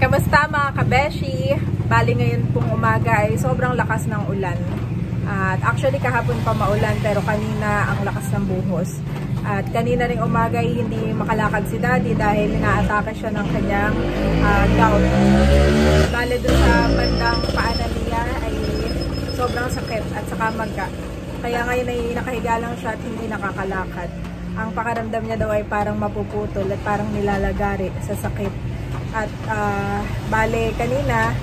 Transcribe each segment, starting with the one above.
Kamusta mga kabeshi? Bali ngayon pong umaga ay sobrang lakas ng ulan. At actually kahapon pa maulan pero kanina ang lakas ng buhos. At kanina ring umaga ay hindi makalakad si Daddy dahil inaatake siya ng kanyang gout. Bali dun sa bandang paanan niya ay sobrang sakit at saka maga. Kaya ngayon ay nakahiga lang siya at hindi nakakalakad. Ang pakaramdam niya daw ay parang mapuputol at parang nilalagari sa sakit. At bale kanina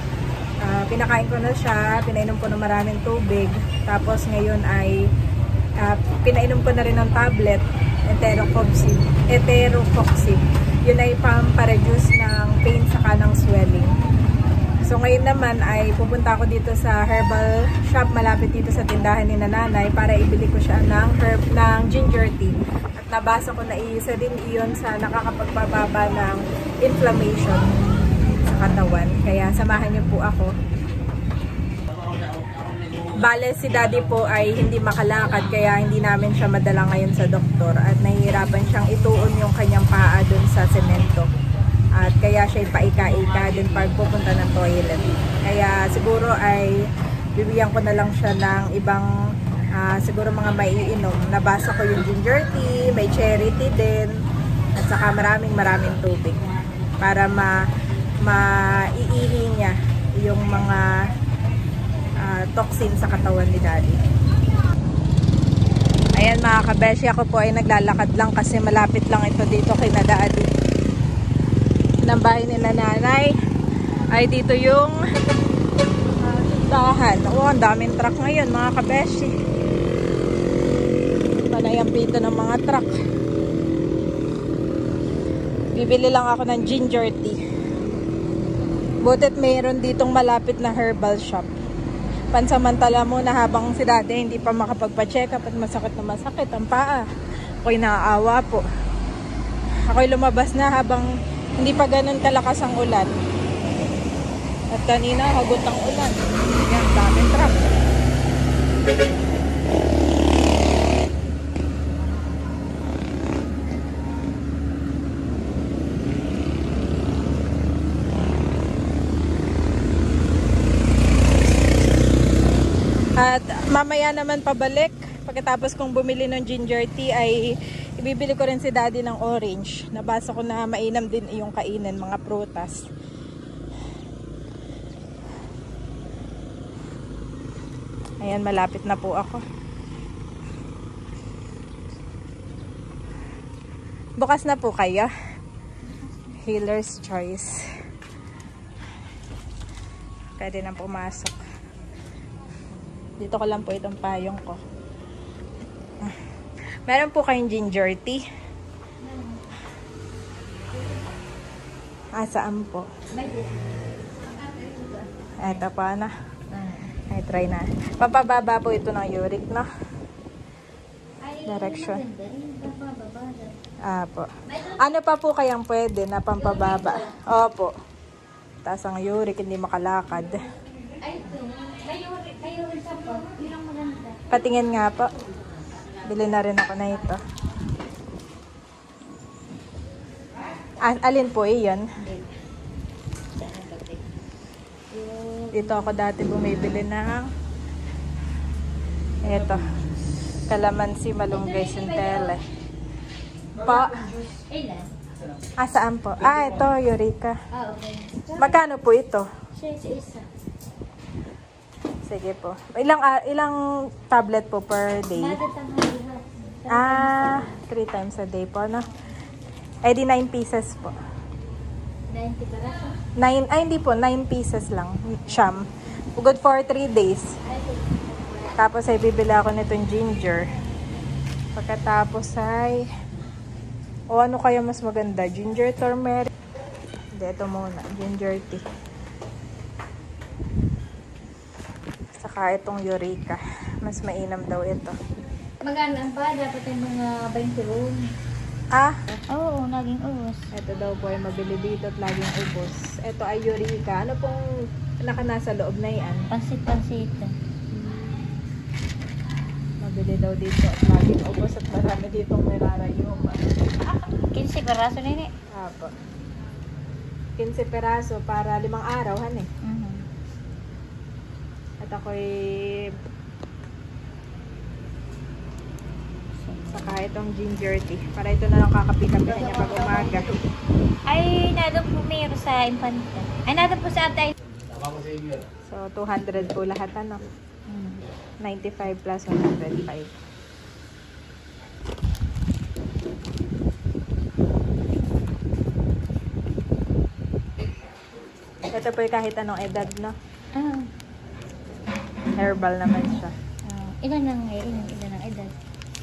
pinakain ko na siya, pinainom ko na maraming tubig, tapos ngayon ay pinainom ko na rin ng tablet, Eterocoxib. Yun ay pampa-reduce ng pain saka ng swelling. So ngayon naman ay pupunta ako dito sa herbal shop malapit dito sa tindahan ni Nanay para ibili ko siya ng ginger tea. At nabasa ko na isa din iyon sa nakakapagpababa ng inflammation sa katawan. Kaya samahan niyo po ako. Bale si Daddy po ay hindi makalakad kaya hindi namin siya madala ngayon sa doktor at nahihirapan siyang ituon yung kanyang paa dun sa semento. At kaya siya paika-ika din pag pupunta ng toilet. Kaya siguro ay bibigyan ko na lang siya ng ibang siguro mga maiinom. Nabasa ko yung ginger tea, may cherry tea din, at saka maraming tubig para maiihi niya yung mga toxin sa katawan ni Daddy. Ayan mga kabeshi, ako po ay naglalakad lang kasi malapit lang ito dito kay Daddy. Ng bahay nila Nanay ay dito yung tindahan. Ang daming truck ngayon mga kabeshi. Panay ang pito ng mga truck. Bibili lang ako ng ginger tea. Butit mayroon ditong malapit na herbal shop. Pansamantala muna habang si Daddy hindi pa makapagpa-check up at masakit na masakit ang paa. Ako'y naaawa po. Ako'y lumabas na habang hindi pa ganun kalakas ang ulan. At kanina hagot ang ulan. Yan, daming truck. At mamaya naman pabalik. Pagkatapos kong bumili ng ginger tea ay ibibili ko rin si Daddy ng orange. Nabasa ko na mainam din iyong kainin, mga prutas. Ayan, malapit na po ako. Bukas na po kayo. Healer's Choice. Pwede nang pumasok. Dito ko lang po itong payong ko. Meron po kayong ginger tea? Saan po? Eto pa na. Ay, try na. Papababa po ito ng uric, no? Direction. Po. Ano pa po kayang pwede na pampababa? Opo. Taas ang uric, hindi makalakad. Patingin nga po. Bili na rin ako na ito. Alin po iyon? Dito ako dati bumibili ng ito. Kalamansi, malunggay, sintele. Pa. Saan po? Ito, Eureka. Magkano po ito? Sige po. Ilang tablet po per day? 3 times a day po, no? Ay, di 9 pieces po. 90 peraso? 9, ay hindi po, 9 pieces lang. Siyam. Good for 3 days. Tapos ay bibili ako nitong ginger. Pagkatapos ay ano kaya mas maganda? Ginger turmeric? Hindi, ito muna. Ginger tea. Saka itong Eureka. Mas mainam daw ito. Maganda pa, dapat yung mga 21. Oo, laging ubos. Ito daw po ay mabili dito at laging ubos. Ito ay Eureka. Ano pong nasa loob na yan? Pansit-pansit. Mabili daw dito at laging ubos at marami ditong nirarayo pa. 15 peraso nini. Apo. 15 peraso para 5 araw, han eh. At ako'y saka itong ginger tea. Para ito na lang kakapi-kapihan niya pag umaga. Ay, nado po mayroon sa Infanta. Ay, nado po sa atay. So, 200 po lahat, ano? 95 plus 105. Ito po yung kahit anong edad, no? Herbal naman siya. Ilan ang edad?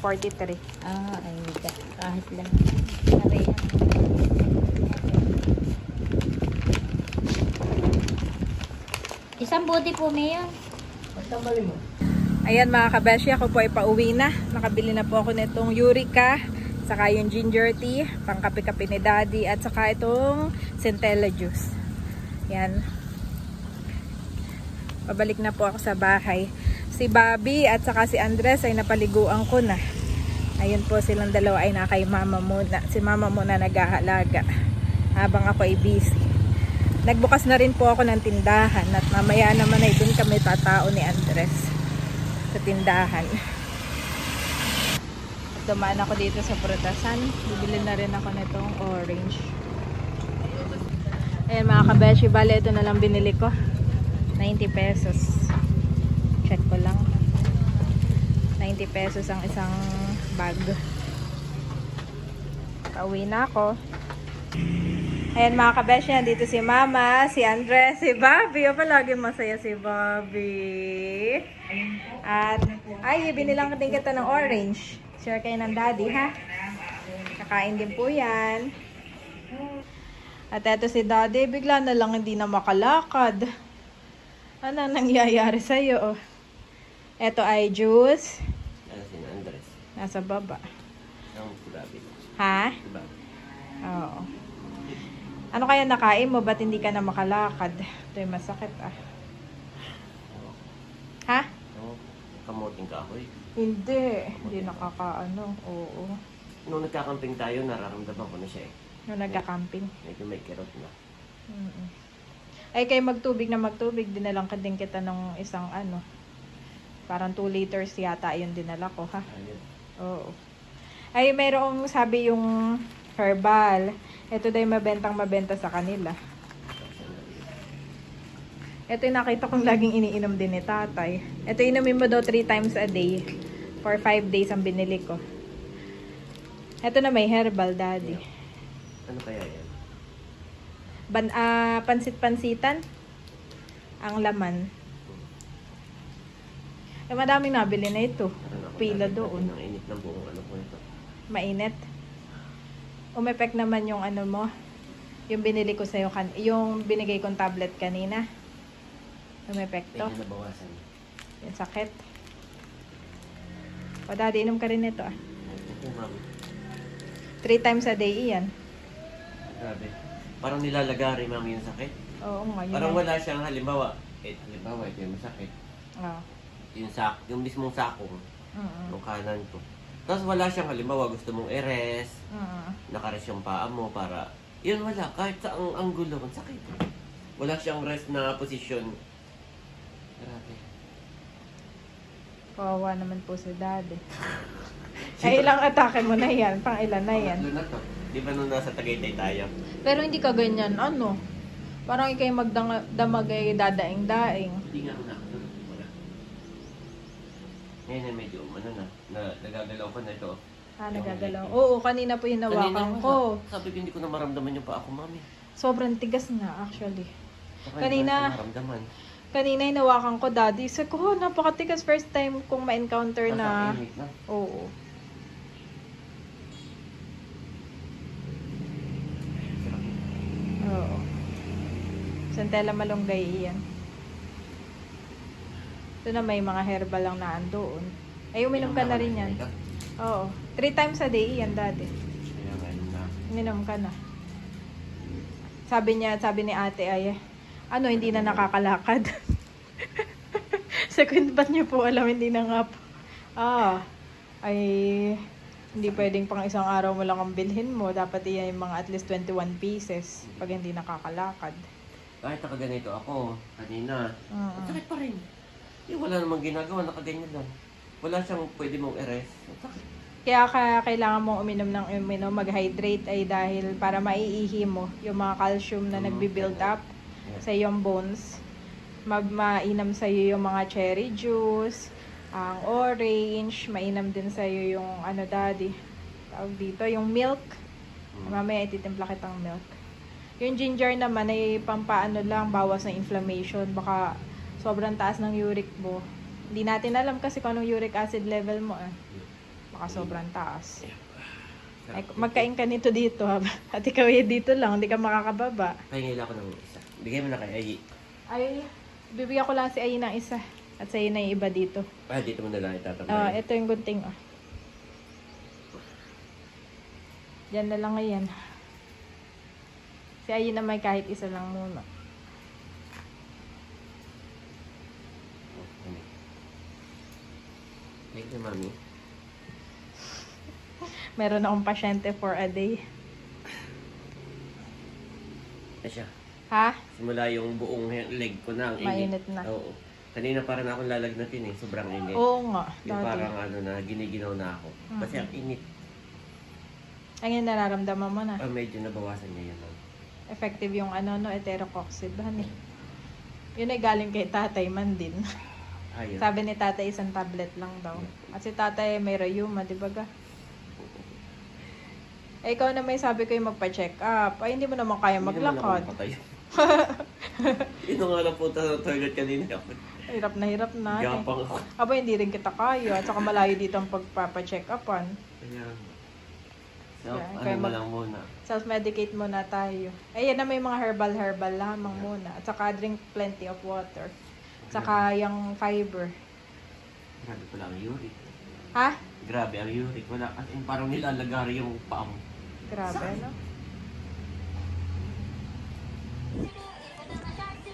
43. Ay, kahit lang. Sabi yan. Isang buti po, Mayor. Ayan mga kabeshi, ako po ay pauwi na. Nakabili na po ako nitong Eureka, saka yung ginger tea, pang kape-kape ni Daddy, at saka itong centella juice. Yan. Pabalik na po ako sa bahay. Si Bobby at saka si Andres ay napaliguan ko na. Ayun po, silang dalawa ay nakay mama muna. Si mama muna nag-aalaga habang ako ay busy. Nagbukas na rin po ako ng tindahan at mamaya naman ay dun kami tatao ni Andres sa tindahan. At dumaan ako dito sa prutasan. Bibili na rin ako nitong orange. Ayan mga kabeshi, bale ito na lang binili ko. 90 pesos. Check ko lang. 90 pesos ang isang bag. Pauwi na ako. Ayan mga kabeshi, dito si Mama, si Andres, si Bobby. O palagi masaya si Bobby. At ay, binilang din kita ng orange. Share kayo ng Daddy, ha? Kakain din po yan. At eto si Daddy, bigla na lang hindi na makalakad. Ano nangyayari sa'yo? Eto ay juice. Nasa baba. Ha? Oo. Ano kaya nakain mo? Ba't hindi ka na makalakad? Ito yung masakit Ha? Kamuting kahoy. Hindi nakakaano. Oo. Nung nagkakamping tayo, nararamdaman ko na siya eh. Nung nagka-camping. Medyo may kirot na. Ay, kayo magtubig na magtubig. Dinalang ka din kita ng isang ano. Parang 2 liters yata yung dinala ko, ha? Ayun. Oo. Ay, mayroong sabi yung herbal. Ito daw mabenta sa kanila. Ito yung nakita kong laging iniinom din ni tatay. Ito inumin mo daw 3 times a day. For 5 days ang binili ko. Ito na may herbal, Daddy. Ano kaya yan? Pansit-pansitan. Ang laman. Madaming nabili na ito. Pila doon. Ang init ng buong ano po ito. Mainit. Umepek naman yung ano mo. Yung binili ko sa'yo. Yung binigay kong tablet kanina. Umepekto. Medyo nabawasan. Yung sakit. O Daddy, inom ka rin nito Ito, ma'am. 3 times a day iyan. Grabe. Parang nilalagari, ma'am, yung sakit. Oo nga. Parang wala siyang halimbawa. Halimbawa, ito yung masakit. Yung mismong sakong. Yung kanan ko. Tapos wala siyang halimbawa, gusto mong i-rest. Naka-rest yung paa mo para... Yun wala, kahit sa ang anggulo, ang sakit. Wala siyang rest na position. Grabe. Kawawa naman po si Daddy. Ay, ilang atake mo na yan? Pang ilan na yan? Pangatlo na to. Di ba nung nasa Tagaytay tayo? Pero hindi ka ganyan, ano? Parang ikay magdamag ay dadaing-daing. Hindi nga na ako. Wala. Ngayon ay medyo nagagalaw ko na ito. Nagagalaw. Oo, kanina po hinawakan ko. Sabi ko hindi ko na maramdaman yung paa ko, mami. Sobrang tigas nga, actually. Kanina Hinawakan ko, Daddy. Sabi ko, napakatigas. First time kong ma-encounter na... Oo. Oo. Centella malunggay iyan. Ito na may mga herbal lang na andoon. Ay, uminom ka na rin yan. Oo. 3 times a day iyan, Daddy. Uminom ka na. Sabi ni ate ay, hindi na nakakalakad. Second, ba't niyo po alam, hindi na nga po. Ay, Hindi pwedeng pang isang araw mo lang ang bilhin mo. Dapat iyan yung mga at least 21 pieces pag hindi nakakalakad. Kahit nakaganito ako kanina, ang sakit pa rin. Wala namang ginagawa, nakaganyan lang. Wala siyang pwede mong i-rest. Kaya kailangan mong uminom, mag-hydrate ay dahil para maiihi mo yung mga calcium na nagbi-build up sa iyong bones. Mainam sa iyo yung mga cherry juice, ang orange, mainam din sa iyo yung daddy, tawag dito, yung milk. Mamaya ititimpla kitang milk. Yung ginger naman ay pampaano lang, bawas ng inflammation. Baka sobrang taas ng uric mo. Hindi natin alam kasi kung anong uric acid level mo baka sobrang taas. Ay, magkain ka nito dito at ikaw dito lang, hindi ka makakababa. Pahingila ako ng isa. Bigay mo na kay Ayi. Ay, bibigyan ko lang si Ayi ng isa. At sa'yo na yung iba dito. Dito mo na lang itatambay. Ito yung gunting. Diyan na lang ngayon. Si Ayi na may kahit isa lang muna. Thank you, Mami. Meron akong pasyente for a day. Siya. Ha? Simula yung buong leg ko na ang mainit na. Oo. Kanina parang akong lalagnatin sobrang init. Oo nga. Yung parang giniginaw na ako. Kasi ang init. Ang yung nararamdaman mo na? Medyo nabawasan niya yun. Effective yung eterocoxib. Yun ay galing kay tatay man din. Ayun. Sabi ni tatay isang tablet lang daw. At si tatay may rheuma, di ba ga? Ikaw na may sabi ko yung magpa-check up. Ay, hindi mo naman kaya maglakad. Ito nga lang po sa toilet kanina. Hirap na. Gapang ako. Aba, hindi rin kita kaya. At saka malayo dito ang pagpapacheck upan. Kaya lang muna. Self-medicate muna tayo. Ayan na may mga herbal lamang muna. At saka drink plenty of water. At saka yung fiber. Grabe pala ang uric. Ha? Grabe ang uric. Wala kasi parang nilalagari yung paa mo. Grabe, no?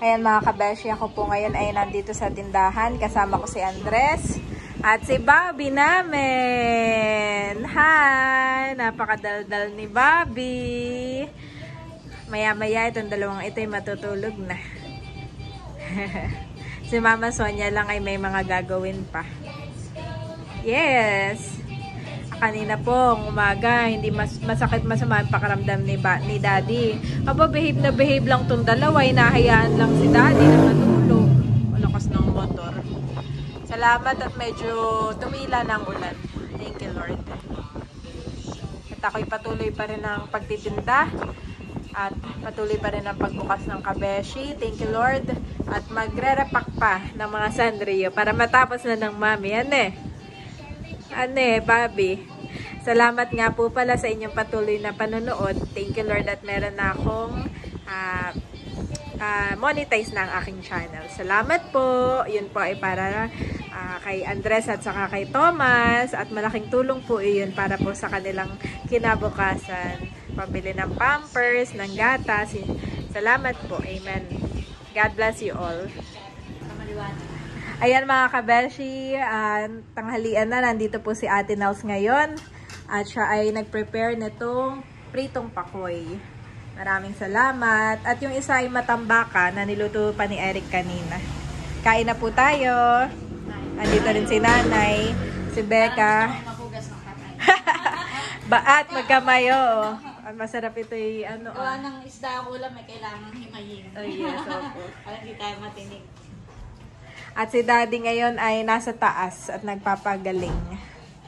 Ayan mga kabeshi, ako po ngayon ay nandito sa tindahan. Kasama ko si Andres at si Bobby namin. Hi! Napakadaldal ni Bobby. Maya-maya itong dalawang ito ay matutulog na. Si Mama Sonia lang ay may mga gagawin pa. Yes! Kanina po, umaga, hindi masakit masama ang pakaramdam ni Daddy. Aba, behave lang tong dalawa. Hinahayaan lang si Daddy na matulog. Malakas ng motor. Salamat at medyo tumila ng ulan. Thank you, Lord. At ako'y patuloy pa rin ang pagtitinda. At patuloy pa rin ang pagbukas ng kabeshi. Thank you, Lord. At magre-repack pa ng mga Sanrio para matapos na ng Mami. Bobby. Salamat nga po pala sa inyong patuloy na panonood. Thank you, Lord, at meron na akong monetize na ang aking channel. Salamat po. Yun po ay para kay Andres at saka kay Thomas. At malaking tulong po iyon para po sa kanilang kinabukasan. Pambili ng pampers, ng gatas. Salamat po. Amen. God bless you all. Ayan mga kabeshi, tanghalian na, nandito po si Ate Nels ngayon at siya ay nag-prepare nitong pritong pakoy. Maraming salamat. At yung isa ay matambaka na niluto pa ni Eric kanina. Kain na po tayo. Nandito rin si Nanay, si Becca. Baat, magkamayo. Masarap ito yung Gawa ng isda ang ulam, may kailangan himayin. Oh yes, opo. Para hindi tayo matinig. At si Daddy ngayon ay nasa taas at nagpapagaling.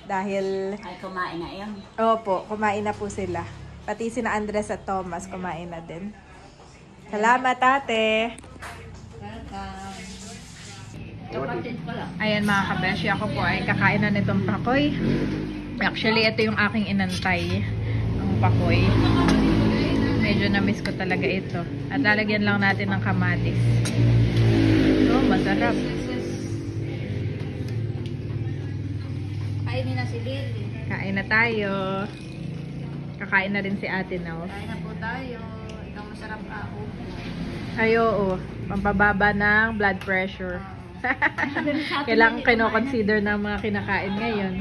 Dahil... Ay, kumain na yun. Opo, kumain na po sila. Pati sina Andres at Thomas kumain na din. Salamat, ate! Welcome. Ayan mga kabeshi, ako po ay kakain na nitong pakoy. Actually, ito yung aking inantay. Ang pakoy. Medyo na-miss ko talaga ito. At lalagyan lang natin ng kamatis. Masarap. Kainin na si Lily. Kain na tayo. Kakain na rin si Ate Nels. Kain na po tayo. Ikaw masarap ako. Ay, oo. Pampababa ng blood pressure. Kailangan kino-consider ng mga kinakain ngayon.